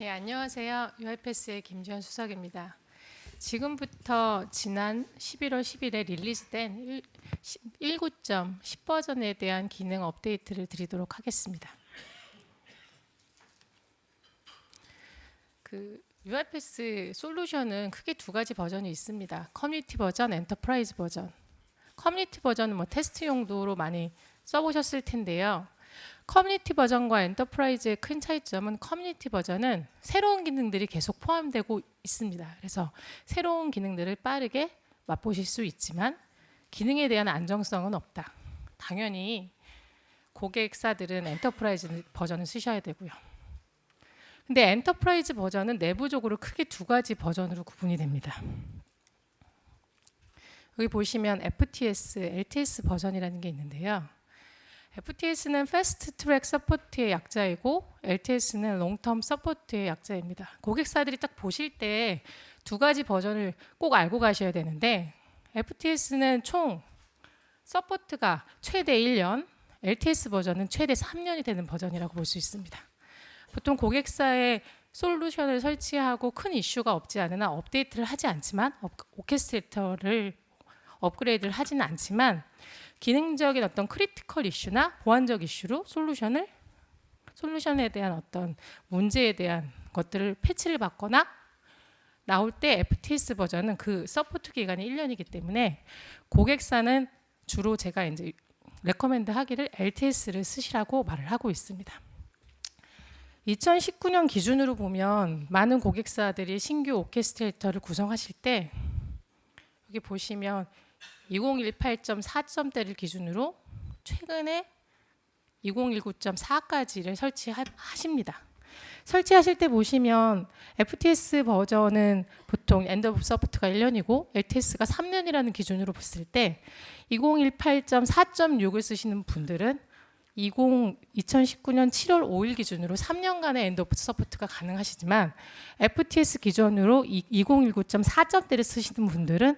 네, 안녕하세요. UiPath의 김지현 수석입니다. 지금부터 지난 11월 10일에 릴리즈된 19.10 버전에 대한 기능 업데이트를 드리도록 하겠습니다. UiPath 솔루션은 크게 두 가지 버전이 있습니다. 커뮤니티 버전, 엔터프라이즈 버전. 커뮤니티 버전은 테스트 용도로 많이 써보셨을 텐데요. 커뮤니티 버전과 엔터프라이즈의 큰 차이점은 커뮤니티 버전은 새로운 기능들이 계속 포함되고 있습니다. 그래서 새로운 기능들을 빠르게 맛보실 수 있지만 기능에 대한 안정성은 없다. 당연히 고객사들은 엔터프라이즈 버전을 쓰셔야 되고요. 근데 엔터프라이즈 버전은 내부적으로 크게 두 가지 버전으로 구분이 됩니다. 여기 보시면 FTS, LTS 버전이라는 게 있는데요. FTS는 Fast Track Support의 약자이고 LTS는 Long Term Support의 약자입니다. 고객사들이 딱 보실 때 두 가지 버전을 꼭 알고 가셔야 되는데 FTS는 총 서포트가 최대 1년, LTS 버전은 최대 3년이 되는 버전이라고 볼 수 있습니다. 보통 고객사에 솔루션을 설치하고 큰 이슈가 없지 않으나 업데이트를 하지 않지만 오케스트레이터를 업그레이드를 하지는 않지만 기능적인 어떤 크리티컬 이슈나 보안적 이슈로 솔루션에 대한 어떤 문제에 대한 것들을 패치를 받거나 나올 때 FTS 버전은 그 서포트 기간이 1년이기 때문에 고객사는 주로 제가 이제 레커멘드 하기를 LTS를 쓰시라고 말을 하고 있습니다. 2019년 기준으로 보면 많은 고객사들이 신규 오케스트레이터를 구성하실 때 여기 보시면 2018.4점대를 기준으로 최근에 2019.4까지를 설치하십니다. 설치하실 때 보시면 FTS 버전은 보통 엔드 오브 서포트가 1년이고 LTS가 3년이라는 기준으로 봤을 때 2018.4.6을 쓰시는 분들은 2019년 7월 5일 기준으로 3년간의 엔드 오브 서포트가 가능하시지만 FTS 기준으로 2019.4점대를 쓰시는 분들은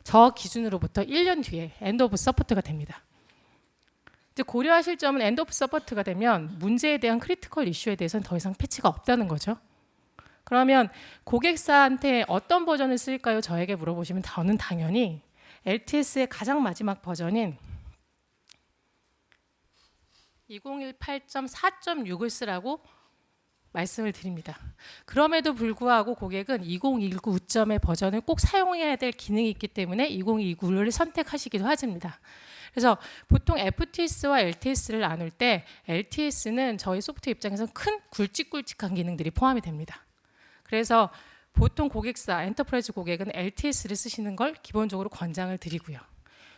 저 기준으로부터 1년 뒤에 엔드 오브 서포트가 됩니다. 이제 고려하실 점은 엔드 오브 서포트가 되면 문제에 대한 크리티컬 이슈에 대해서는 더 이상 패치가 없다는 거죠. 그러면 고객사한테 어떤 버전을 쓸까요? 저에게 물어보시면 저는 당연히 LTS의 가장 마지막 버전인 2018.4.6을 쓰라고 말씀을 드립니다. 그럼에도 불구하고 고객은 2019점의 버전을 꼭 사용해야 될 기능이 있기 때문에 2029를 선택하시기도 하십니다. 그래서 보통 FTS와 LTS를 나눌 때 LTS는 저희 소프트웨어 입장에서 큰 굵직굵직한 기능들이 포함이 됩니다. 그래서 보통 고객사, 엔터프라이즈 고객은 LTS를 쓰시는 걸 기본적으로 권장을 드리고요.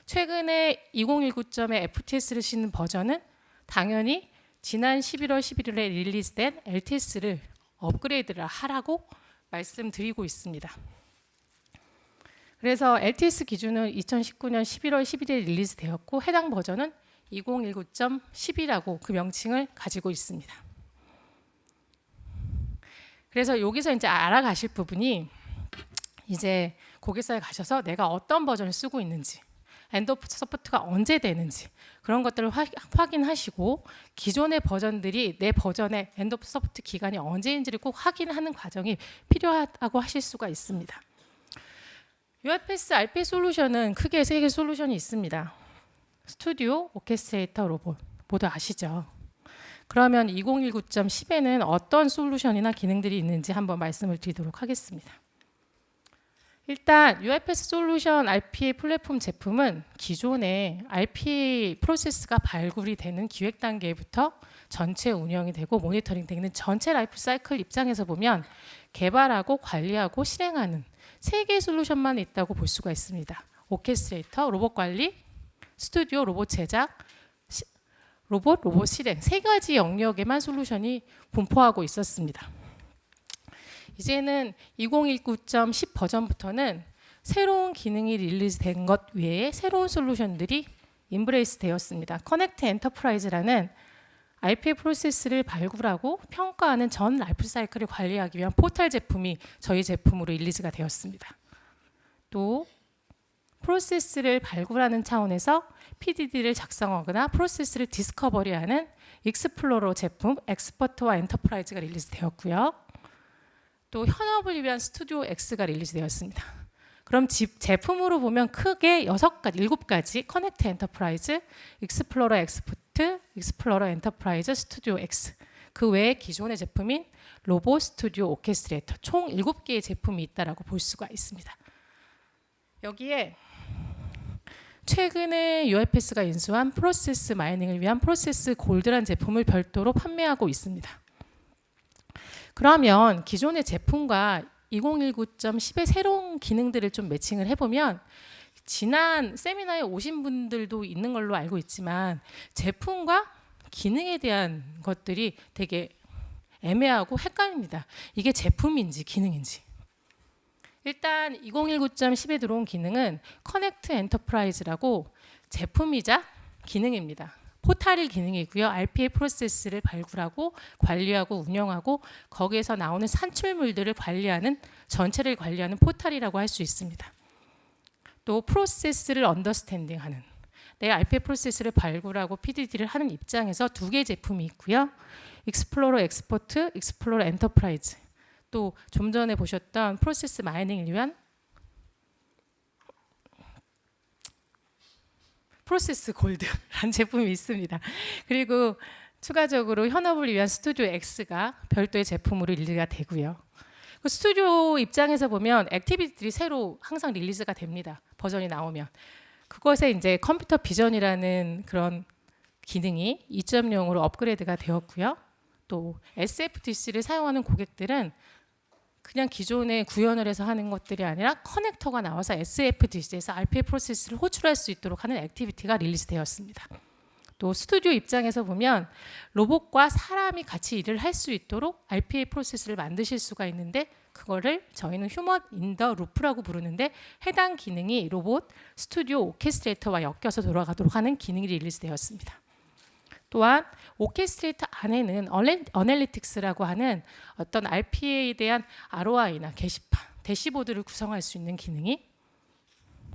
최근에 2019점의 FTS를 쓰는 버전은 당연히 지난 11월 11일에 릴리즈된 LTS를 업그레이드를 하라고 말씀드리고 있습니다. 그래서 LTS 기준은 2019년 11월 11일 릴리즈 되었고 해당 버전은 2019.10이라고 그 명칭을 가지고 있습니다. 그래서 여기서 이제 알아가실 부분이 이제 고객사에 가셔서 내가 어떤 버전을 쓰고 있는지 엔드 오브 서포트가 언제 되는지 그런 것들을 확인하시고 기존의 버전들이 내 버전의 엔드 오브 서포트 기간이 언제인지를 꼭 확인하는 과정이 필요하다고 하실 수가 있습니다. UiPath RPA 솔루션은 크게 세 개의 솔루션이 있습니다. 스튜디오, 오케스트레이터, 로봇 모두 아시죠? 그러면 2019.10에는 어떤 솔루션이나 기능들이 있는지 한번 말씀을 드리도록 하겠습니다. 일단 UiPath 솔루션 RPA 플랫폼 제품은 기존의 RPA 프로세스가 발굴이 되는 기획 단계부터 전체 운영이 되고 모니터링 되는 전체 라이프 사이클 입장에서 보면 개발하고 관리하고 실행하는 세 개의 솔루션만 있다고 볼 수가 있습니다. 오케스트레이터, 로봇 관리, 스튜디오, 로봇 제작, 로봇 실행 세 가지 영역에만 솔루션이 분포하고 있었습니다. 이제는 2019.10 버전부터는 새로운 기능이 릴리즈된 것 외에 새로운 솔루션들이 인브레이스 되었습니다. 커넥트 엔터프라이즈라는 RPA 프로세스를 발굴하고 평가하는 전 라이프 사이클을 관리하기 위한 포털 제품이 저희 제품으로 릴리즈가 되었습니다. 또 프로세스를 발굴하는 차원에서 PDD를 작성하거나 프로세스를 디스커버리하는 익스플로러 제품 엑스퍼트와 엔터프라이즈가 릴리즈 되었고요. 또 현업을 위한 스튜디오 X가 릴리즈되었습니다. 그럼 제품으로 보면 크게 6가지, 7가지 커넥트 엔터프라이즈, 익스플로러 엑스포트, 익스플로러 엔터프라이즈, 스튜디오 X 그 외에 기존의 제품인 로봇, 스튜디오, 오케스트레이터 총 7개의 제품이 있다라고 볼 수가 있습니다. 여기에 최근에 UFS가 인수한 프로세스 마이닝을 위한 프로세스 골드란 제품을 별도로 판매하고 있습니다. 그러면 기존의 제품과 2019.10의 새로운 기능들을 좀 매칭을 해보면 지난 세미나에 오신 분들도 있는 걸로 알고 있지만 제품과 기능에 대한 것들이 되게 애매하고 헷갈립니다. 이게 제품인지 기능인지. 일단 2019.10에 들어온 기능은 커넥트 엔터프라이즈라고 제품이자 기능입니다. 포탈 기능이고요. RPA 프로세스를 발굴하고 관리하고 운영하고 거기에서 나오는 산출물들을 관리하는 전체를 관리하는 포탈이라고 할 수 있습니다. 또 프로세스를 언더스탠딩하는 내 RPA 프로세스를 발굴하고 PDD를 하는 입장에서 2개의 제품이 있고요. 익스플로러 엑스포트, 익스플로러 엔터프라이즈 또 좀 전에 보셨던 프로세스 마이닝을 위한 프로세스 골드라는 제품이 있습니다. 그리고 추가적으로 현업을 위한 스튜디오 X가 별도의 제품으로 릴리즈가 되고요. 그 스튜디오 입장에서 보면 액티비티들이 새로 항상 릴리즈가 됩니다. 버전이 나오면. 그것에 이제 컴퓨터 비전이라는 그런 기능이 2.0으로 업그레이드가 되었고요. 또 SFDC를 사용하는 고객들은 그냥 기존에 구현을 해서 하는 것들이 아니라 커넥터가 나와서 SFDC에서 RPA 프로세스를 호출할 수 있도록 하는 액티비티가 릴리즈되었습니다. 또 스튜디오 입장에서 보면 로봇과 사람이 같이 일을 할 수 있도록 RPA 프로세스를 만드실 수가 있는데 그거를 저희는 휴먼 인 더 루프라고 부르는데 해당 기능이 로봇, 스튜디오, 오케스트레이터와 엮여서 돌아가도록 하는 기능이 릴리즈되었습니다. 또한 오케스트레이터 안에는 어널리틱스라고 하는 어떤 RPA에 대한 ROI나 게시판, 대시보드를 구성할 수 있는 기능이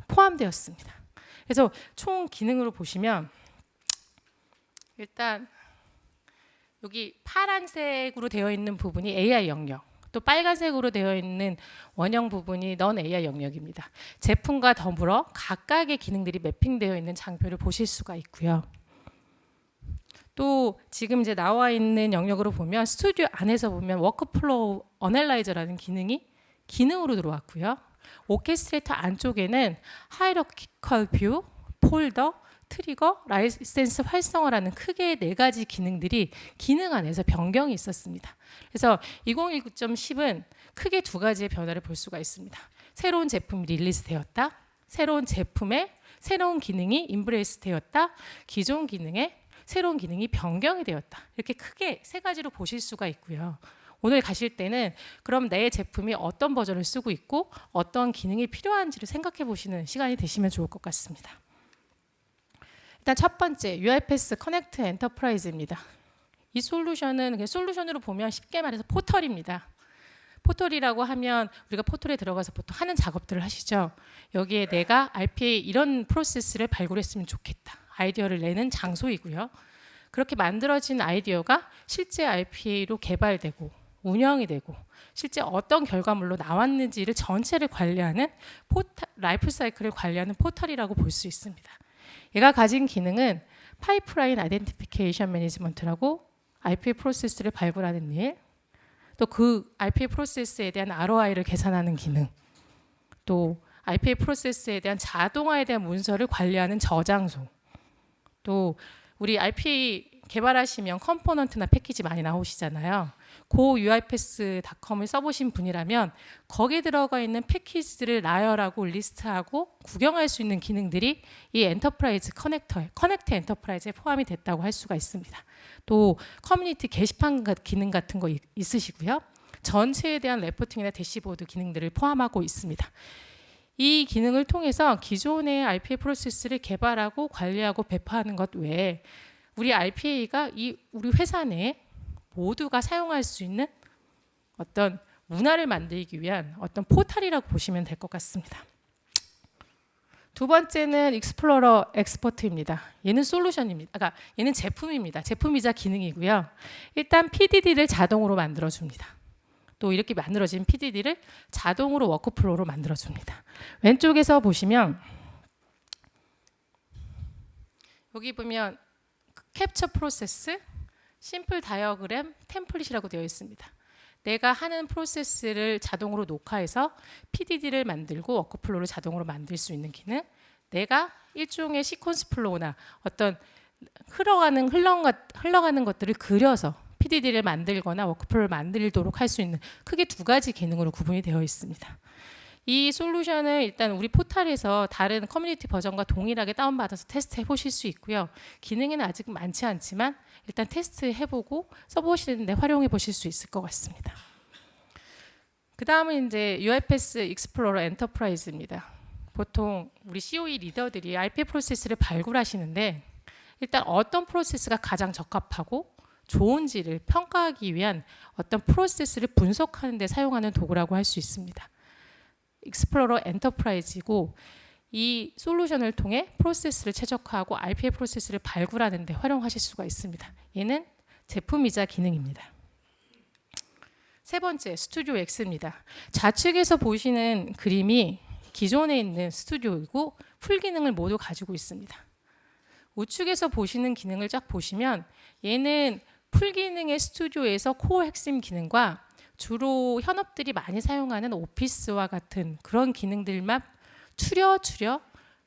포함되었습니다. 그래서 총 기능으로 보시면 일단 여기 파란색으로 되어 있는 부분이 AI 영역, 또 빨간색으로 되어 있는 원형 부분이 넌 AI 영역입니다. 제품과 더불어 각각의 기능들이 매핑되어 있는 장표를 보실 수가 있고요. 또 지금 이제 나와 있는 영역으로 보면 스튜디오 안에서 보면 워크플로우 어널라이저라는 기능이 기능으로 들어왔고요. 오케스트레이터 안쪽에는 하이러키컬 뷰, 폴더, 트리거, 라이센스 활성화라는 크게 4가지 기능들이 기능 안에서 변경이 있었습니다. 그래서 2019.10은 크게 2가지의 변화를 볼 수가 있습니다. 새로운 제품이 릴리즈되었다. 새로운 제품에 새로운 기능이 인브레이스 되었다. 기존 기능에 새로운 기능이 변경이 되었다. 이렇게 크게 3가지로 보실 수가 있고요. 오늘 가실 때는 그럼 내 제품이 어떤 버전을 쓰고 있고 어떤 기능이 필요한지를 생각해 보시는 시간이 되시면 좋을 것 같습니다. 일단 첫 번째 UFS 커넥트 엔터프라이즈입니다. 이 솔루션은 솔루션으로 보면 쉽게 말해서 포털입니다. 포털이라고 하면 우리가 포털에 들어가서 보통 하는 작업들을 하시죠. 여기에 내가 RPA 이런 프로세스를 발굴했으면 좋겠다. 아이디어를 내는 장소이고요. 그렇게 만들어진 아이디어가 실제 RPA로 개발되고 운영이 되고 실제 어떤 결과물로 나왔는지를 전체를 관리하는 라이프 사이클을 관리하는 포털이라고 볼 수 있습니다. 얘가 가진 기능은 파이프라인 아이덴티피케이션 매니지먼트라고 RPA 프로세스를 발굴하는 일, 또 그 RPA 프로세스에 대한 ROI를 계산하는 기능, 또 RPA 프로세스에 대한 자동화에 대한 문서를 관리하는 저장소, 또 우리 RPA 개발하시면 컴포넌트나 패키지 많이 나오시잖아요. 고 UiPath.com을 써보신 분이라면 거기에 들어가 있는 패키지들을 나열하고 리스트하고 구경할 수 있는 기능들이 이 엔터프라이즈 커넥트 엔터프라이즈에 포함이 됐다고 할 수가 있습니다. 또 커뮤니티 게시판 기능 같은 거 있으시고요. 전체에 대한 레포팅이나 대시보드 기능들을 포함하고 있습니다. 이 기능을 통해서 기존의 RPA 프로세스를 개발하고 관리하고 배포하는 것 외에 우리 RPA가 우리 회사 내에 모두가 사용할 수 있는 어떤 문화를 만들기 위한 어떤 포털이라고 보시면 될 것 같습니다. 두 번째는 익스플로러 엑스퍼트입니다. 얘는 솔루션입니다. 얘는 제품입니다. 제품이자 기능이고요. 일단 PDD를 자동으로 만들어줍니다. 또 이렇게 만들어진 PDD를 자동으로 워크플로우로 만들어줍니다. 왼쪽에서 보시면 여기 보면 캡처 프로세스, 심플 다이어그램, 템플릿이라고 되어 있습니다. 내가 하는 프로세스를 자동으로 녹화해서 PDD를 만들고 워크플로우를 자동으로 만들 수 있는 기능, 내가 일종의 시퀀스 플로우나 어떤 흘러가는 것들을 그려서 PDD를 만들거나 워크플로우를 만들도록 할 수 있는 크게 두 가지 기능으로 구분이 되어 있습니다. 이 솔루션을 일단 우리 포탈에서 다른 커뮤니티 버전과 동일하게 다운받아서 테스트 해보실 수 있고요. 기능에는 아직 많지 않지만 일단 테스트 해보고 써보시는데 활용해 보실 수 있을 것 같습니다. 그 다음은 이제 UiPath 익스플로러 엔터프라이즈입니다. 보통 우리 COE 리더들이 RPA 프로세스를 발굴하시는데 일단 어떤 프로세스가 가장 적합하고 좋은지를 평가하기 위한 어떤 프로세스를 분석하는 데 사용하는 도구라고 할 수 있습니다. 익스플로러 엔터프라이즈이고 이 솔루션을 통해 프로세스를 최적화하고 RPA 프로세스를 발굴하는 데 활용하실 수가 있습니다. 얘는 제품이자 기능입니다. 세 번째, 스튜디오 X입니다. 좌측에서 보시는 그림이 기존에 있는 스튜디오이고 풀 기능을 모두 가지고 있습니다. 우측에서 보시는 기능을 쫙 보시면 얘는 풀 기능의 스튜디오에서 코어 핵심 기능과 주로 현업들이 많이 사용하는 오피스와 같은 그런 기능들만 추려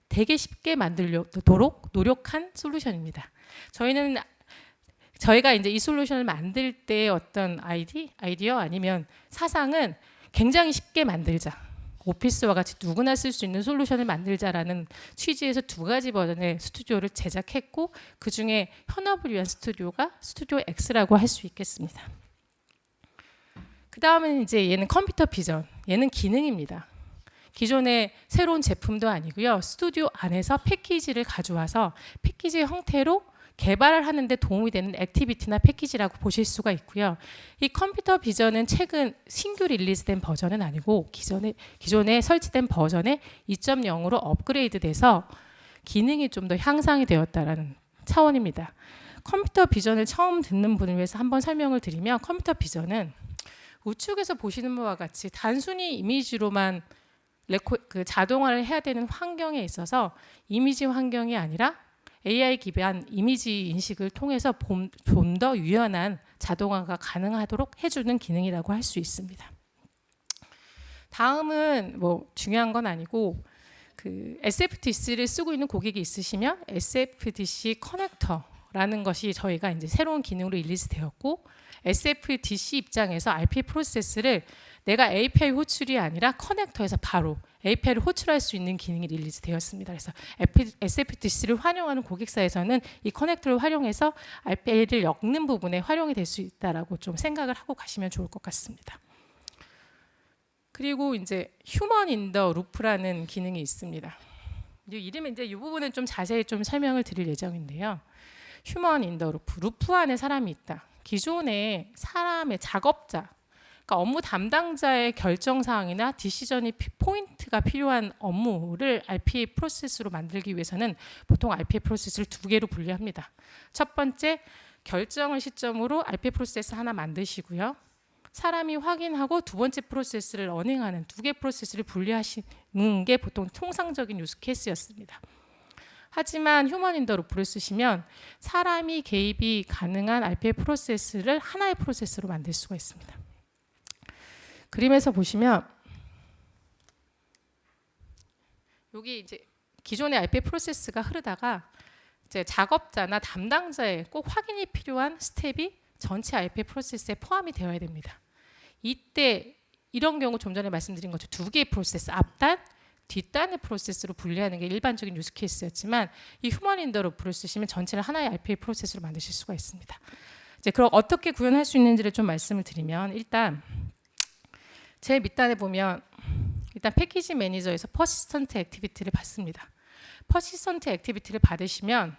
되게 쉽게 만들도록 노력한 솔루션입니다. 저희가 이제 이 솔루션을 만들 때 어떤 아이디어 아니면 사상은 굉장히 쉽게 만들자. 오피스와 같이 누구나 쓸 수 있는 솔루션을 만들자라는 취지에서 두 가지 버전의 스튜디오를 제작했고 그 중에 현업을 위한 스튜디오가 스튜디오 X라고 할 수 있겠습니다. 그 다음은 이제 얘는 컴퓨터 비전, 얘는 기능입니다. 기존의 새로운 제품도 아니고요. 스튜디오 안에서 패키지를 가져와서 패키지 형태로 개발을 하는데 도움이 되는 액티비티나 패키지라고 보실 수가 있고요. 이 컴퓨터 비전은 최근 신규 릴리즈된 버전은 아니고 기존에 설치된 버전의 2.0으로 업그레이드돼서 기능이 좀 더 향상이 되었다라는 차원입니다. 컴퓨터 비전을 처음 듣는 분을 위해서 한번 설명을 드리면 컴퓨터 비전은 우측에서 보시는 바와 같이 단순히 이미지로만 자동화를 해야 되는 환경에 있어서 이미지 환경이 아니라 AI 기반 이미지 인식을 통해서 좀 더 유연한 자동화가 가능하도록 해주는 기능이라고 할 수 있습니다. 다음은 뭐 중요한 건 아니고 그 SFDC를 쓰고 있는 고객이 있으시면 SFDC 커넥터라는 것이 저희가 이제 새로운 기능으로 릴리즈되었고 SFDC 입장에서 RPA 프로세스를 내가 API 호출이 아니라 커넥터에서 바로 API를 호출할 수 있는 기능이 릴리즈되었습니다. 그래서 SFDC를 활용하는 고객사에서는 이 커넥터를 활용해서 RPA를 엮는 부분에 활용이 될 수 있다라고 좀 생각을 하고 가시면 좋을 것 같습니다. 그리고 이제 휴먼 인 더 루프라는 기능이 있습니다. 이름은 이제 이 부분은 좀 자세히 좀 설명을 드릴 예정인데요. 휴먼 인 더 루프 안에 사람이 있다. 기존에 사람의 작업자, 그러니까 업무 담당자의 결정 사항이나 디시전이 포인트가 필요한 업무를 RPA 프로세스로 만들기 위해서는 보통 RPA 프로세스를 두 개로 분리합니다. 첫 번째, 결정을 시점으로 RPA 프로세스 하나 만드시고요. 사람이 확인하고 두 번째 프로세스를 러닝하는 두 개 프로세스를 분리하시는 게 보통 통상적인 유스 케이스였습니다. 하지만 휴먼 인 더 루프를 쓰시면 사람이 개입이 가능한 RPA 프로세스를 하나의 프로세스로 만들 수가 있습니다. 그림에서 보시면 여기 이제 기존의 RPA 프로세스가 흐르다가 이제 작업자나 담당자의 꼭 확인이 필요한 스텝이 전체 RPA 프로세스에 포함이 되어야 됩니다. 이때 이런 경우 좀 전에 말씀드린 것처럼 두 개의 프로세스, 앞단, 뒷단의 프로세스로 분리하는 게 일반적인 유스 케이스였지만 이 휴먼 인 더 루프를 쓰시면 전체를 하나의 RPA 프로세스로 만드실 수가 있습니다. 이제 그럼 어떻게 구현할 수 있는지를 좀 말씀을 드리면 일단 제일 밑단에 보면 일단 패키지 매니저에서 퍼시스턴트 액티비티를 받습니다. 퍼시스턴트 액티비티를 받으시면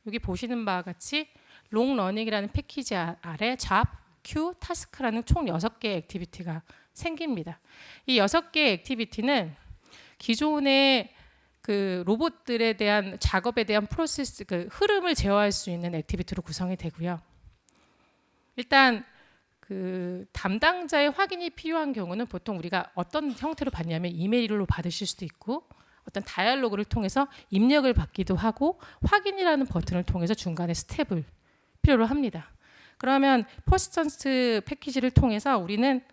여기 보시는 바와 같이 롱 러닝이라는 패키지 아래 잡, 큐, 타스크라는 총 6개의 액티비티가 생깁니다. 이 6개의 액티비티는 기존의 그 로봇들에 대한 작업에 대한 흐름을 제어할 수 있는 액티비티로 구성이 되고요. 일단 그 담당자의 확인이 필요한 경우는 보통 우리가 어떤 형태로 받냐면 이메일로 받으실 수도 있고 어떤 다이얼로그를 통해서 입력을 받기도 하고 확인이라는 버튼을 통해서 중간에 스텝을 필요로 합니다. 그러면 퍼시스턴트 패키지를 통해서 우리는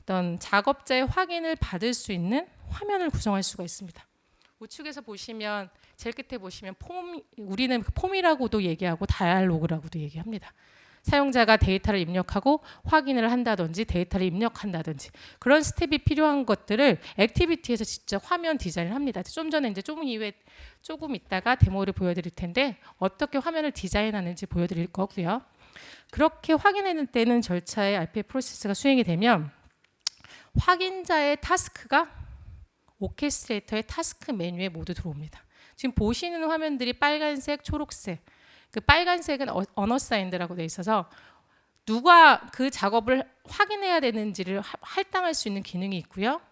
어떤 작업자의 확인을 받을 수 있는 화면을 구성할 수가 있습니다. 우측에서 보시면 제일 끝에 보시면 우리는 폼이라고도 얘기하고 다이얼로그라고도 얘기합니다. 사용자가 데이터를 입력하고 확인을 한다든지 데이터를 입력한다든지 그런 스텝이 필요한 것들을 액티비티에서 직접 화면 디자인을 합니다. 좀 전에 이제 조금 있다가 데모를 보여드릴 텐데 어떻게 화면을 디자인하는지 보여드릴 거고요. 그렇게 확인해내는 절차의 RPA 프로세스가 수행이 되면 확인자의 타스크가 오케스트레이터의 타스크 메뉴에 모두 들어옵니다. 지금 보시는 화면들이 빨간색, 초록색. 그 빨간색은 언어사인드라고 되어 있어서 누가 그 작업을 확인해야 되는지를 할당할 수 있는 기능이 있고요.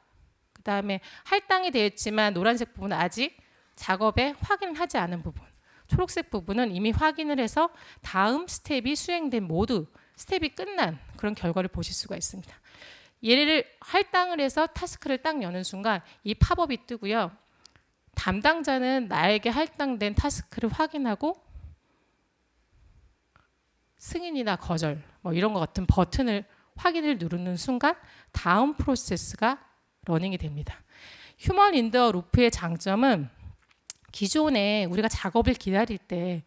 그 다음에 할당이 되어 있지만 노란색 부분은 아직 작업에 확인을 하지 않은 부분. 초록색 부분은 이미 확인을 해서 다음 스텝이 수행된 모두 스텝이 끝난 그런 결과를 보실 수가 있습니다. 얘를 할당을 해서 타스크를 딱 여는 순간 이 팝업이 뜨고요. 담당자는 나에게 할당된 타스크를 확인하고 승인이나 거절 뭐 이런 것 같은 버튼을 확인을 누르는 순간 다음 프로세스가 러닝이 됩니다. 휴먼 인 더 루프의 장점은 기존에 우리가 작업을 기다릴 때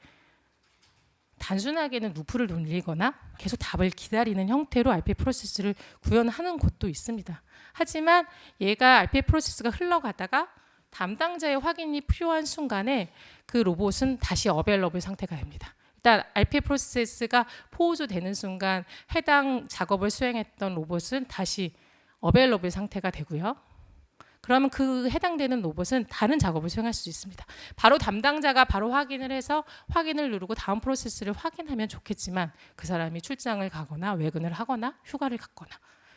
단순하게는 루프를 돌리거나 계속 답을 기다리는 형태로 RPA 프로세스를 구현하는 곳도 있습니다. 하지만 얘가 RPA 프로세스가 흘러가다가 담당자의 확인이 필요한 순간에 그 로봇은 다시 어베일러블 상태가 됩니다. 일단 RPA 프로세스가 포즈되는 순간 해당 작업을 수행했던 로봇은 다시 어베일러블 상태가 되고요. 그러면 그 해당되는 로봇은 다른 작업을 수행할 수 있습니다. 바로 담당자가 바로 확인을 해서 확인을 누르고 다음 프로세스를 확인하면 좋겠지만 그 사람이 출장을 가거나 외근을 하거나 휴가를 갔거나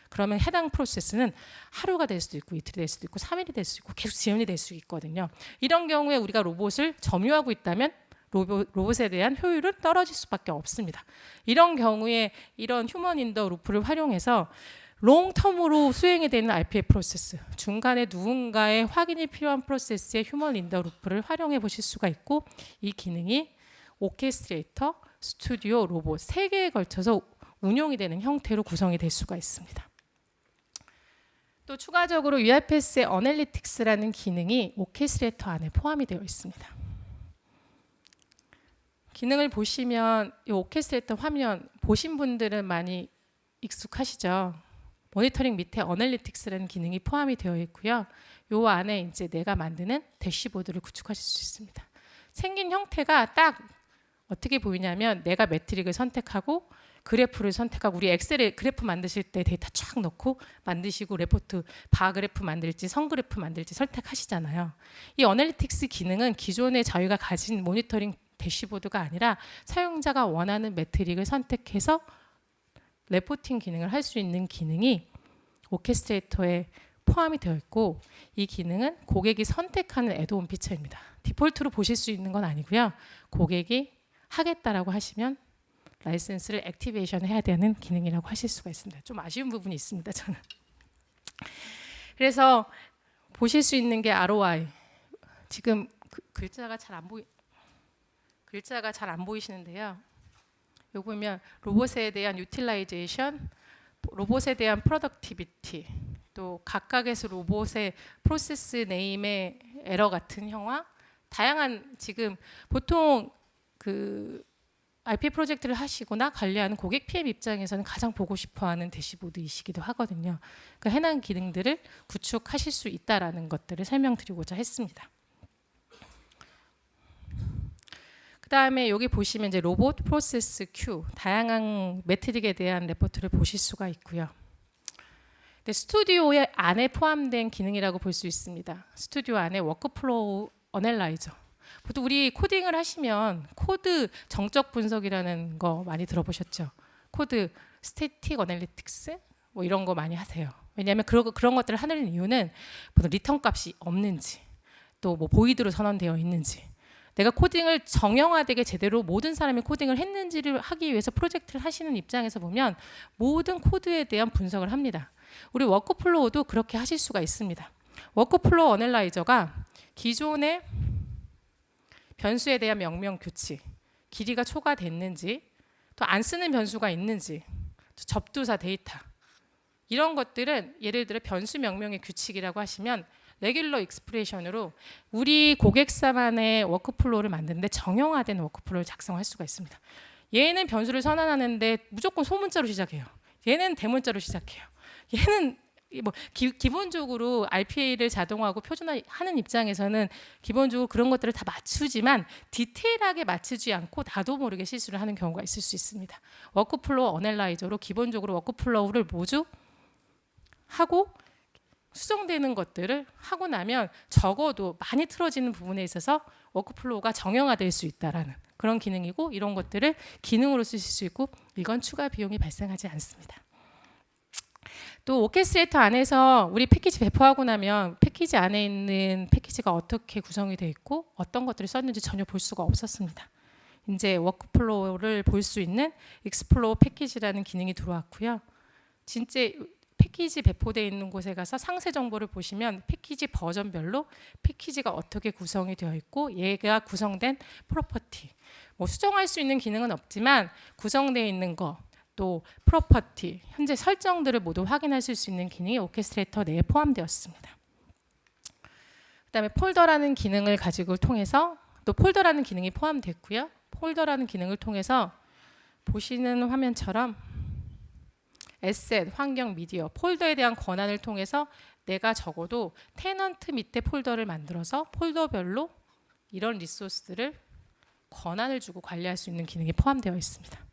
그러면 해당 프로세스는 하루가 될 수도 있고 이틀이 될 수도 있고 3일이 될 수도 있고 계속 지연이 될 수 있거든요. 이런 경우에 우리가 로봇을 점유하고 있다면 로봇에 대한 효율은 떨어질 수밖에 없습니다. 이런 경우에 이런 휴먼 인 더 루프를 활용해서 롱텀으로 수행이 되는 RPA 프로세스, 중간에 누군가의 확인이 필요한 프로세스의 휴먼 인 더 루프를 활용해 보실 수가 있고 이 기능이 오케스트레이터, 스튜디오, 로봇 3개에 걸쳐서 운용이 되는 형태로 구성이 될 수가 있습니다. 또 추가적으로 UiPath의 어널리틱스라는 기능이 오케스트레이터 안에 포함이 되어 있습니다. 기능을 보시면 이 오케스트레이터 화면 보신 분들은 많이 익숙하시죠. 모니터링 밑에 어널리틱스라는 기능이 포함이 되어 있고요. 이 안에 이제 내가 만드는 대시보드를 구축하실 수 있습니다. 생긴 형태가 딱 어떻게 보이냐면 내가 매트릭을 선택하고 그래프를 선택하고 우리 엑셀에 그래프 만드실 때 데이터 쫙 넣고 만드시고 레포트 바 그래프 만들지 선 그래프 만들지 선택하시잖아요. 이 어널리틱스 기능은 기존에 저희가 가진 모니터링 대시보드가 아니라 사용자가 원하는 매트릭을 선택해서 레포팅 기능을 할 수 있는 기능이 오케스트레이터에 포함이 되어 있고 이 기능은 고객이 선택하는 애드온 피처입니다. 디폴트로 보실 수 있는 건 아니고요. 고객이 하겠다라고 하시면 라이센스를 액티베이션 해야 되는 기능이라고 하실 수가 있습니다. 좀 아쉬운 부분이 있습니다. 저는. 그래서 보실 수 있는 게 ROI. 지금 글자가 잘 안 보이시는데요. 여기 보면 로봇에 대한 유틸라이제이션, 로봇에 대한 프로덕티비티, 또 각각에서 로봇의 프로세스 네임의 에러 같은 형화, 다양한 지금 보통 그 RPA 프로젝트를 하시거나 관리하는 고객 PM 입장에서는 가장 보고 싶어하는 대시보드이시기도 하거든요. 그 해당 기능들을 구축하실 수 있다라는 것들을 설명드리고자 했습니다. 그다음에 여기 보시면 이제 로봇 프로세스 큐 다양한 매트릭에 대한 레포트를 보실 수가 있고요. 근데 스튜디오의 안에 포함된 기능이라고 볼 수 있습니다. 스튜디오 안에 워크플로우 어널라이저. 보통 우리 코딩을 하시면 코드 정적 분석이라는 거 많이 들어보셨죠? 코드 스태틱 어널리틱스 뭐 이런 거 많이 하세요. 왜냐하면 그런 것들을 하는 이유는 보통 리턴 값이 없는지 또 뭐 보이드로 선언되어 있는지 내가 코딩을 정형화되게 제대로 모든 사람이 코딩을 했는지를 하기 위해서 프로젝트를 하시는 입장에서 보면 모든 코드에 대한 분석을 합니다. 우리 워크플로우도 그렇게 하실 수가 있습니다. 워크플로우 어널라이저가 기존의 변수에 대한 명령 규칙, 길이가 초과됐는지, 또 안 쓰는 변수가 있는지, 접두사 데이터, 이런 것들은 예를 들어 변수 명명의 규칙이라고 하시면 레귤러 익스프레션으로 우리 고객사만의 워크플로우를 만드는데 정형화된 워크플로우를 작성할 수가 있습니다. 얘는 변수를 선언하는데 무조건 소문자로 시작해요. 얘는 대문자로 시작해요. 얘는 뭐 기본적으로 RPA를 자동화하고 표준화하는 입장에서는 기본적으로 그런 것들을 다 맞추지만 디테일하게 맞추지 않고 나도 모르게 실수를 하는 경우가 있을 수 있습니다. 워크플로우 어널라이저로 기본적으로 워크플로우를 모두 하고 수정되는 것들을 하고 나면 적어도 많이 틀어지는 부분에 있어서 워크플로우가 정형화될 수 있다라는 그런 기능이고, 이런 것들을 기능으로 쓰실 수 있고 이건 추가 비용이 발생하지 않습니다. 또 오케스트레이터 안에서 우리 패키지 배포하고 나면 패키지 안에 있는 패키지가 어떻게 구성이 되어 있고 어떤 것들을 썼는지 전혀 볼 수가 없었습니다. 이제 워크플로우를 볼 수 있는 익스플로어 패키지라는 기능이 들어왔고요. 진짜 패키지 배포되어 있는 곳에 가서 상세 정보를 보시면 패키지 버전별로 패키지가 어떻게 구성이 되어 있고 얘가 구성된 프로퍼티, 뭐 수정할 수 있는 기능은 없지만 구성되어 있는 거, 또 프로퍼티, 현재 설정들을 모두 확인하실 수 있는 기능이 오케스트레이터 내에 포함되었습니다. 그다음에 폴더라는 기능을 가지고 통해서 또 폴더라는 기능이 포함됐고요. 폴더라는 기능을 통해서 보시는 화면처럼 에셋, 환경, 미디어, 폴더에 대한 권한을 통해서 내가 적어도 테넌트 밑에 폴더를 만들어서 폴더별로 이런 리소스들을 권한을 주고 관리할 수 있는 기능이 포함되어 있습니다.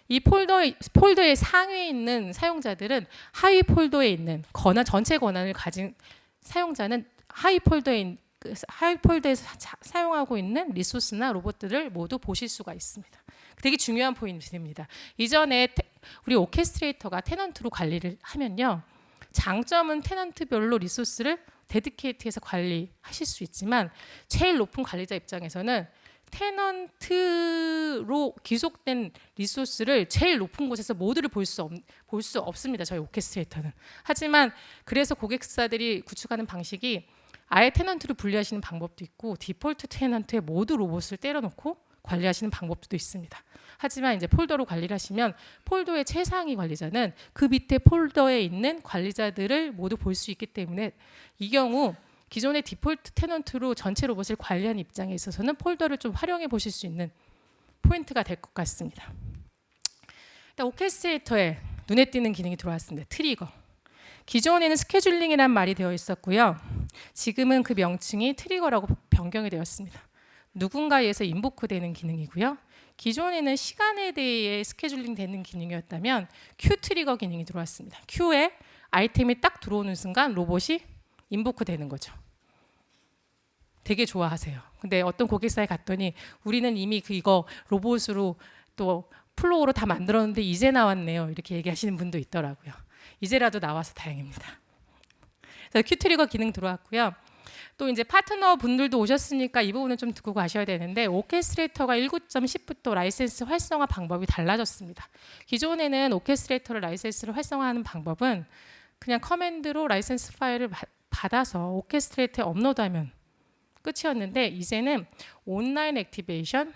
이 폴더의 상위에 있는 사용자들은 하위 폴더에 있는 전체 권한을 가진 사용자는 하위 폴더에서 사용하고 있는 리소스나 로봇들을 모두 보실 수가 있습니다. 되게 중요한 포인트입니다. 이전에 우리 오케스트레이터가 테넌트로 관리를 하면요, 장점은 테넌트별로 리소스를 데디케이트해서 관리하실 수 있지만 제일 높은 관리자 입장에서는 테넌트로 귀속된 리소스를 제일 높은 곳에서 모두를 볼 수 없습니다. 저희 오케스트레이터는. 하지만 그래서 고객사들이 구축하는 방식이 아예 테넌트를 분리하시는 방법도 있고 디폴트 테넌트에 모두 로봇을 때려놓고 관리하시는 방법도 있습니다. 하지만 이제 폴더로 관리를 하시면 폴더의 최상위 관리자는 그 밑에 폴더에 있는 관리자들을 모두 볼 수 있기 때문에 이 경우 기존의 디폴트 테넌트로 전체 로봇을 관리하는 입장에 있어서는 폴더를 좀 활용해 보실 수 있는 포인트가 될 것 같습니다. 일단 오케스트레이터에 눈에 띄는 기능이 들어왔습니다. 트리거. 기존에는 스케줄링이란 말이 되어 있었고요. 지금은 그 명칭이 트리거라고 변경이 되었습니다. 누군가에 의해서 인보크되는 기능이고요. 기존에는 시간에 대해 스케줄링 되는 기능이었다면 큐 트리거 기능이 들어왔습니다. 큐에 아이템이 딱 들어오는 순간 로봇이 인보크 되는 거죠. 되게 좋아하세요. 근데 어떤 고객사에 갔더니 우리는 이미 이거 로봇으로 또 플로우로 다 만들었는데 이제 나왔네요. 이렇게 얘기하시는 분도 있더라고요. 이제라도 나와서 다행입니다. 그래서 큐 트리거 기능 들어왔고요. 또 이제 파트너 분들도 오셨으니까 이 부분은 좀 듣고 가셔야 되는데 오케스트레이터가 1.9.10부터 라이센스 활성화 방법이 달라졌습니다. 기존에는 오케스트레이터를 라이센스를 활성화하는 방법은 그냥 커맨드로 라이센스 파일을 받아서 오케스트레이터에 업로드하면 끝이었는데 이제는 온라인 액티베이션,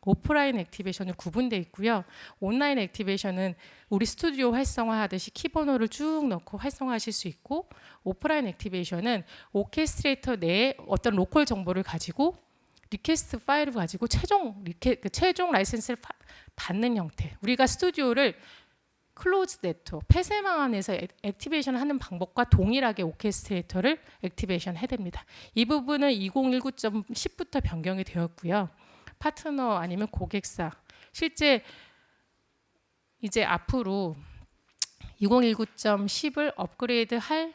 오프라인 액티베이션으로 구분되어 있고요. 온라인 액티베이션은 우리 스튜디오 활성화하듯이 키번호를 쭉 넣고 활성화하실 수 있고, 오프라인 액티베이션은 오케스트레이터 내에 어떤 로컬 정보를 가지고 리퀘스트 파일을 가지고 최종 라이센스를 받는 형태. 우리가 스튜디오를 클로즈 네트워크, 폐쇄망 안에서 액티베이션을 하는 방법과 동일하게 오케스트레이터를 액티베이션 해야 됩니다. 이 부분은 2019.10부터 변경이 되었고요. 파트너 아니면 고객사, 실제 이제 앞으로 2019.10을 업그레이드 할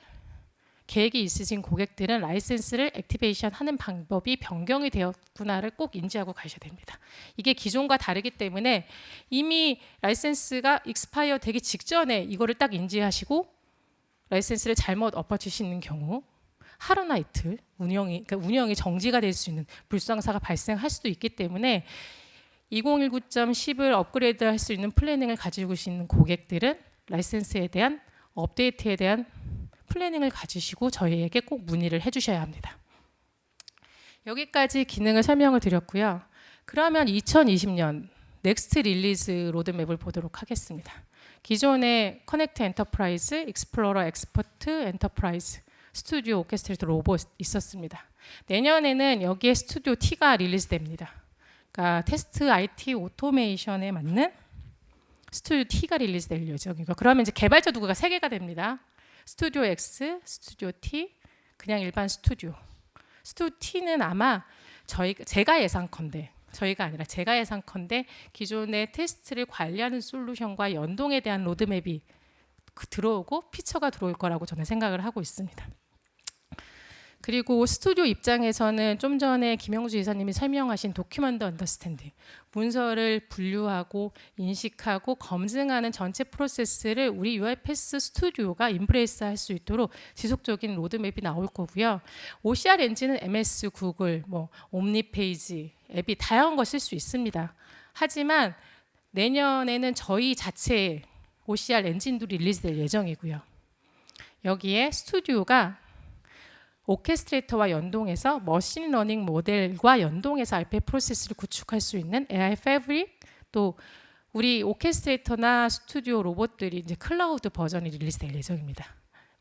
계획이 있으신 고객들은 라이센스를 액티베이션 하는 방법이 변경이 되었구나를 꼭 인지하고 가셔야 됩니다. 이게 기존과 다르기 때문에 이미 라이센스가 익스파이어 되기 직전에 이거를 딱 인지하시고 라이센스를 잘못 엎어주시는 경우, 하루나 이틀 운영이 정지가 될 수 있는 불상사가 발생할 수도 있기 때문에 2019.10을 업그레이드할 수 있는 플래닝을 가지고 있는 고객들은 라이센스에 대한 업데이트에 대한 플래닝을 가지시고 저희에게 꼭 문의를 해주셔야 합니다. 여기까지 기능을 설명을 드렸고요. 그러면 2020년 넥스트 릴리즈 로드맵을 보도록 하겠습니다. 기존의 커넥트 엔터프라이즈, 익스플로러 엑스퍼트 엔터프라이즈, 스튜디오 오케스트레이터 로봇 있었습니다. 내년에는 여기에 스튜디오 T가 릴리즈됩니다. 그러니까 테스트 IT 오토메이션에 맞는 스튜디오 T가 릴리즈될 예정이고, 그러면 이제 개발자 도구가 3개가 됩니다. 스튜디오 X, 스튜디오 T, 그냥 일반 스튜디오. 스튜디오 T는 아마 제가 예상컨대, 저희가 아니라 제가 예상컨대 기존의 테스트를 관리하는 솔루션과 연동에 대한 로드맵이 들어오고 피처가 들어올 거라고 저는 생각을 하고 있습니다. 그리고 스튜디오 입장에서는 좀 전에 김영주 이사님이 설명하신 도큐먼트 언더스탠딩, 문서를 분류하고 인식하고 검증하는 전체 프로세스를 우리 UiPath 스튜디오가 인브레이스 할 수 있도록 지속적인 로드맵이 나올 거고요. OCR 엔진은 MS, 구글, 옴니페이지, 앱이 다양한 걸 쓸 수 있습니다. 하지만 내년에는 저희 자체의 OCR 엔진도 릴리즈될 예정이고요. 여기에 스튜디오가 오케스트레이터와 연동해서 머신러닝 모델과 연동해서 RPA 프로세스를 구축할 수 있는 AI 패브릭, 또 우리 오케스트레이터나 스튜디오 로봇들이 이제 클라우드 버전이 릴리즈될 예정입니다.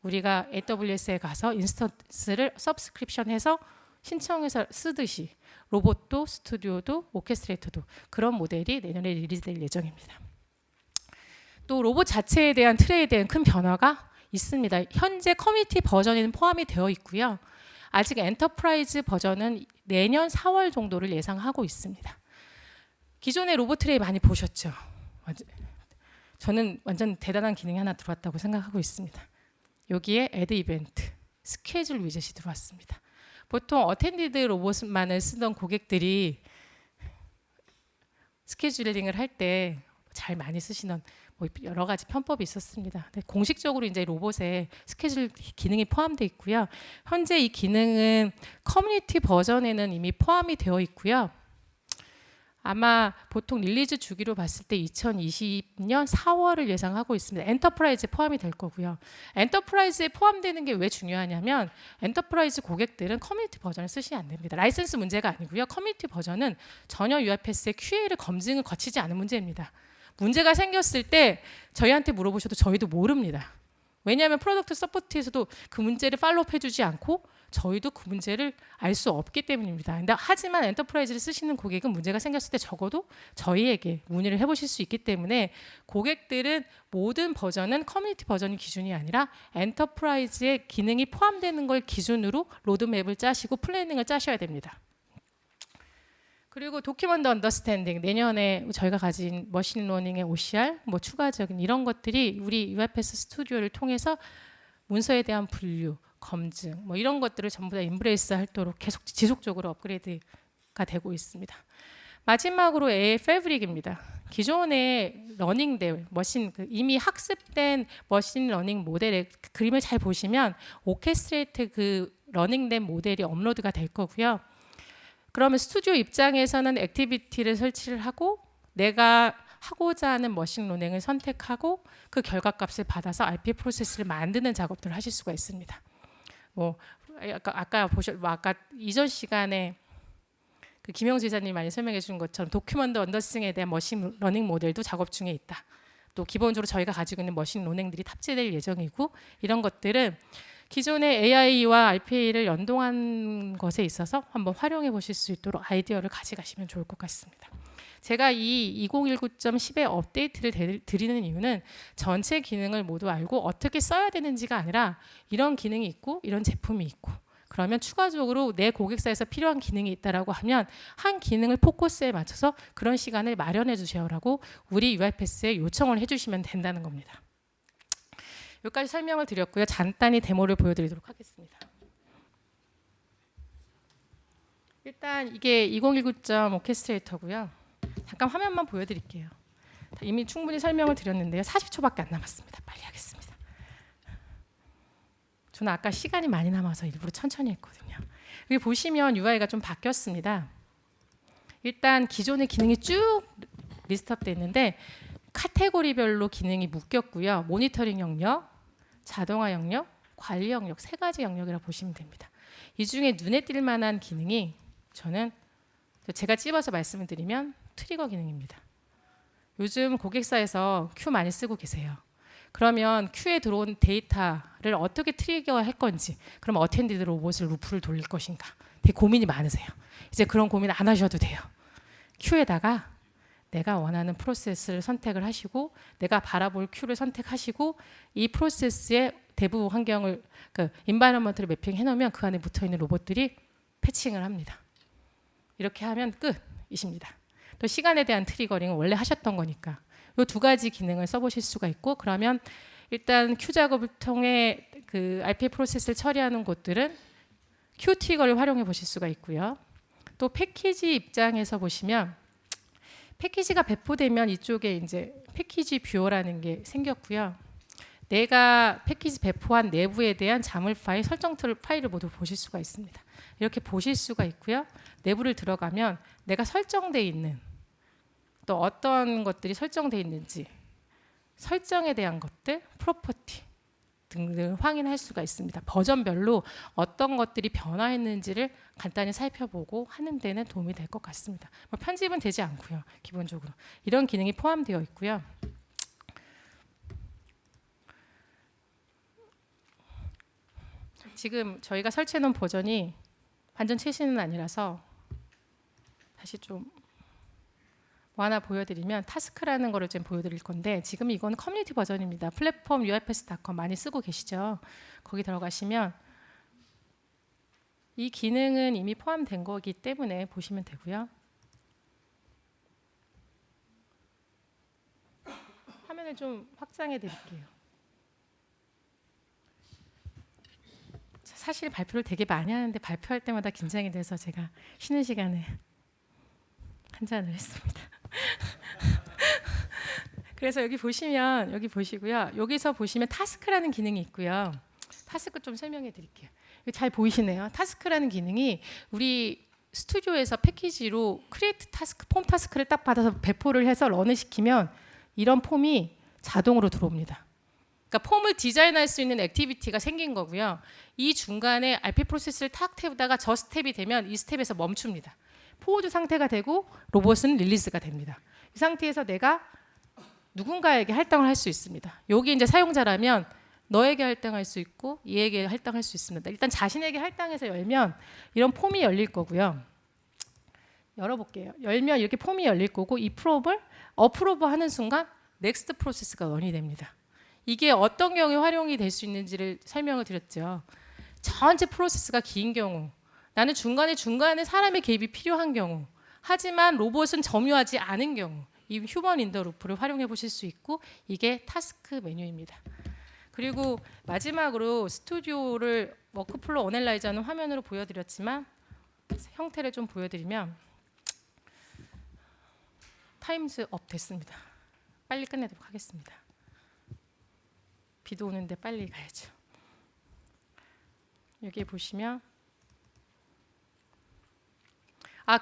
우리가 AWS에 가서 인스턴스를 서브스크립션해서 신청해서 쓰듯이 로봇도 스튜디오도 오케스트레이터도 그런 모델이 내년에 릴리즈될 예정입니다. 또 로봇 자체에 대한 틀에 대한 큰 변화가 있습니다. 현재 커뮤니티 버전에는 포함이 되어 있고요. 아직 엔터프라이즈 버전은 내년 4월 정도를 예상하고 있습니다. 기존의 로봇 트레이 많이 보셨죠? 저는 완전 대단한 기능이 하나 들어왔다고 생각하고 있습니다. 여기에 애드 이벤트, 스케줄 위젯이 들어왔습니다. 보통 어텐디드 로봇만을 쓰던 고객들이 스케줄링을 할 때 잘 많이 쓰시는 여러 가지 편법이 있었습니다. 공식적으로 이제 로봇에 스케줄 기능이 포함되어 있고요. 현재 이 기능은 커뮤니티 버전에는 이미 포함이 되어 있고요. 아마 보통 릴리즈 주기로 봤을 때 2020년 4월을 예상하고 있습니다. 엔터프라이즈에 포함이 될 거고요. 엔터프라이즈에 포함되는 게 왜 중요하냐면 엔터프라이즈 고객들은 커뮤니티 버전을 쓰시면 안 됩니다. 라이센스 문제가 아니고요. 커뮤니티 버전은 전혀 UiPath의 QA를 검증을 거치지 않은 문제입니다. 문제가 생겼을 때 저희한테 물어보셔도 저희도 모릅니다. 왜냐하면 프로덕트 서포트에서도 그 문제를 팔로우업 해주지 않고 저희도 그 문제를 알 수 없기 때문입니다. 하지만 엔터프라이즈를 쓰시는 고객은 문제가 생겼을 때 적어도 저희에게 문의를 해보실 수 있기 때문에 고객들은 모든 버전은 커뮤니티 버전이 기준이 아니라 엔터프라이즈의 기능이 포함되는 걸 기준으로 로드맵을 짜시고 플래닝을 짜셔야 됩니다. 그리고 도큐먼트 언더스탠딩, 내년에 저희가 가진 머신러닝의 OCR, 추가적인 이런 것들이 우리 UiPath 스튜디오를 통해서 문서에 대한 분류, 검증, 이런 것들을 전부 다 인브레이스 하도록 계속 지속적으로 업그레이드가 되고 있습니다. 마지막으로 AI 패브릭입니다. 기존의 러닝들, 이미 학습된 머신러닝 모델의 그림을 잘 보시면 오케스트레이트 그 러닝된 모델이 업로드가 될 거고요. 그러면 스튜디오 입장에서는 액티비티를 설치를 하고 내가 하고자 하는 머신러닝을 선택하고 그 결과값을 받아서 RPA 프로세스를 만드는 작업들을 하실 수가 있습니다. 아까 이전 시간에 그 김영수 이사님이 많이 설명해 주신 것처럼 도큐먼트 언더스팅에 대한 머신러닝 모델도 작업 중에 있다. 또 기본적으로 저희가 가지고 있는 머신러닝들이 탑재될 예정이고 이런 것들은 기존의 AI와 RPA를 연동한 것에 있어서 한번 활용해 보실 수 있도록 아이디어를 가져가시면 좋을 것 같습니다. 제가 이 2019.10의 업데이트를 드리는 이유는 전체 기능을 모두 알고 어떻게 써야 되는지가 아니라 이런 기능이 있고 이런 제품이 있고 그러면 추가적으로 내 고객사에서 필요한 기능이 있다라고 하면 한 기능을 포커스에 맞춰서 그런 시간을 마련해 주세요라고 우리 UiPath에 요청을 해주시면 된다는 겁니다. 여기까지 설명을 드렸고요. 간단히 데모를 보여드리도록 하겠습니다. 일단 이게 2019 오케스트레이터고요. 잠깐 화면만 보여드릴게요. 이미 충분히 설명을 드렸는데요. 40초밖에 안 남았습니다. 빨리 하겠습니다. 저는 아까 시간이 많이 남아서 일부러 천천히 했거든요. 여기 보시면 UI가 좀 바뀌었습니다. 일단 기존의 기능이 쭉 리스트업돼 있는데 카테고리별로 기능이 묶였고요. 모니터링 영역, 자동화 영역, 관리 영역 세 가지 영역이라고 보시면 됩니다. 이 중에 눈에 띌 만한 기능이 저는 제가 찝어서 말씀을 드리면 트리거 기능입니다. 요즘 고객사에서 큐 많이 쓰고 계세요. 그러면 큐에 들어온 데이터를 어떻게 트리거할 건지, 그럼 어텐디드 로봇을 루프를 돌릴 것인가 되게 고민이 많으세요. 이제 그런 고민 안 하셔도 돼요. 큐에다가 내가 원하는 프로세스를 선택을 하시고 내가 바라볼 큐를 선택하시고 이 프로세스의 대부 환경을 인바이러먼트를 매핑해 놓으면 그 안에 붙어 있는 로봇들이 패칭을 합니다. 이렇게 하면 끝이십니다. 또 시간에 대한 트리거링은 원래 하셨던 거니까 이 두 가지 기능을 써보실 수가 있고, 그러면 일단 큐 작업을 통해 그 RPA 프로세스를 처리하는 곳들은 큐 트리거를 활용해 보실 수가 있고요. 또 패키지 입장에서 보시면 패키지가 배포되면 이쪽에 이제 패키지 뷰어라는 게 생겼고요. 내가 패키지 배포한 내부에 대한 자물 파일, 설정 파일을 모두 보실 수가 있습니다. 이렇게 보실 수가 있고요. 내부를 들어가면 내가 설정돼 있는 또 어떤 것들이 설정돼 있는지 설정에 대한 것들, 프로퍼티 등등 확인할 수가 있습니다. 버전별로 어떤 것들이 변화했는지를 간단히 살펴보고 하는 데는 도움이 될 것 같습니다. 편집은 되지 않고요. 기본적으로 이런 기능이 포함되어 있고요. 지금 저희가 설치해 놓은 버전이 완전 최신은 아니라서 다시 좀 뭐 하나 보여드리면 타스크라는 거를 좀 보여드릴 건데, 지금 이건 커뮤니티 버전입니다. 플랫폼 uipath.com 많이 쓰고 계시죠? 거기 들어가시면 이 기능은 이미 포함된 거기 때문에 보시면 되고요. 화면을 좀 확장해 드릴게요. 사실 발표를 되게 많이 하는데 발표할 때마다 긴장이 돼서 제가 쉬는 시간에 한 잔을 했습니다. 그래서 여기 보시면 여기 보시고요. 여기서 보시면 타스크라는 기능이 있고요. 타스크 좀 설명해 드릴게요. 잘 보이시네요. 타스크라는 기능이 우리 스튜디오에서 패키지로 크리에이트 타스크, 폼 타스크를 딱 받아서 배포를 해서 런을 시키면 이런 폼이 자동으로 들어옵니다. 그러니까 폼을 디자인할 수 있는 액티비티가 생긴 거고요. 이 중간에 RP 프로세스를 탁 태우다가 저 스텝이 되면 이 스텝에서 멈춥니다. 포워드 상태가 되고 로봇은 릴리즈가 됩니다. 이 상태에서 내가 누군가에게 할당을 할 수 있습니다. 여기 이제 사용자라면 너에게 할당할 수 있고 얘에게 할당할 수 있습니다. 일단 자신에게 할당해서 열면 이런 폼이 열릴 거고요. 열어볼게요. 열면 이렇게 폼이 열릴 거고 이 프롭을 어프로브 하는 순간 넥스트 프로세스가 런이 됩니다. 이게 어떤 경우에 활용이 될 수 있는지를 설명을 드렸죠. 전체 프로세스가 긴 경우, 나는 중간에 사람의 개입이 필요한 경우, 하지만 로봇은 점유하지 않은 경우, 이 휴먼 인더 루프를 활용해 보실 수 있고, 이게 타스크 메뉴입니다. 그리고 마지막으로 스튜디오를 워크플로우 어널라이저는 화면으로 보여드렸지만 형태를 좀 보여드리면 타임즈 업 됐습니다. 빨리 끝내도록 하겠습니다. 비도 오는데 빨리 가야죠. 여기 보시면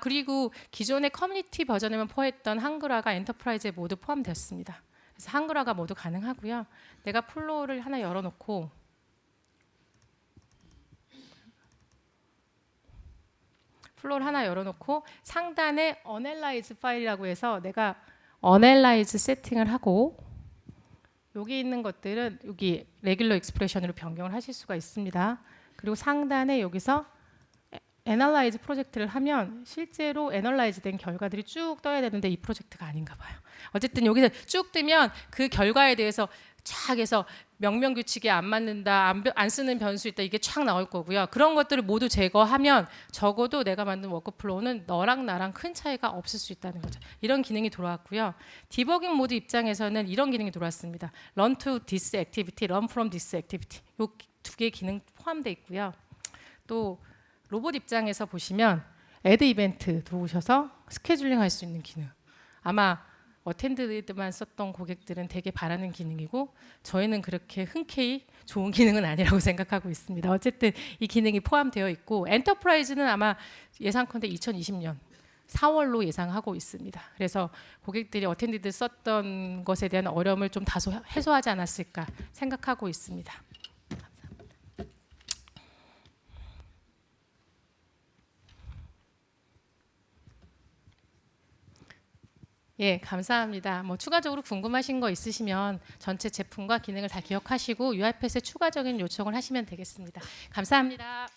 그리고 기존의 커뮤니티 버전에만 포함했던 한글화가 엔터프라이즈에 모두 포함되었습니다. 그래서 한글화가 모두 가능하고요. 내가 플로우를 하나 열어놓고 상단에 어널라이즈 파일이라고 해서 내가 어널라이즈 세팅을 하고 여기 있는 것들은 여기 레귤러 익스프레션으로 변경을 하실 수가 있습니다. 그리고 상단에 여기서 애널라이즈 프로젝트를 하면 실제로 애널라이즈 된 결과들이 쭉 떠야 되는데 이 프로젝트가 아닌가 봐요. 어쨌든 여기서 쭉 뜨면 그 결과에 대해서 쫙 해서 명명규칙에 안 맞는다, 안 쓰는 변수 있다, 이게 쫙 나올 거고요. 그런 것들을 모두 제거하면 적어도 내가 만든 워크플로우는 너랑 나랑 큰 차이가 없을 수 있다는 거죠. 이런 기능이 들어왔고요. 디버깅 모드 입장에서는 이런 기능이 들어왔습니다. Run to this activity, Run from this activity. 이 두 개의 기능 포함되어 있고요. 또 로봇 입장에서 보시면 애드 이벤트 들어오셔서 스케줄링 할 수 있는 기능. 아마 어텐드만 썼던 고객들은 되게 바라는 기능이고 저희는 그렇게 흔쾌히 좋은 기능은 아니라고 생각하고 있습니다. 어쨌든 이 기능이 포함되어 있고 엔터프라이즈는 아마 예상컨대 2020년 4월로 예상하고 있습니다. 그래서 고객들이 어텐디드 썼던 것에 대한 어려움을 좀 다소 해소하지 않았을까 생각하고 있습니다. 예, 감사합니다. 뭐 추가적으로 궁금하신 거 있으시면 전체 제품과 기능을 다 기억하시고 UiPath에 추가적인 요청을 하시면 되겠습니다. 감사합니다.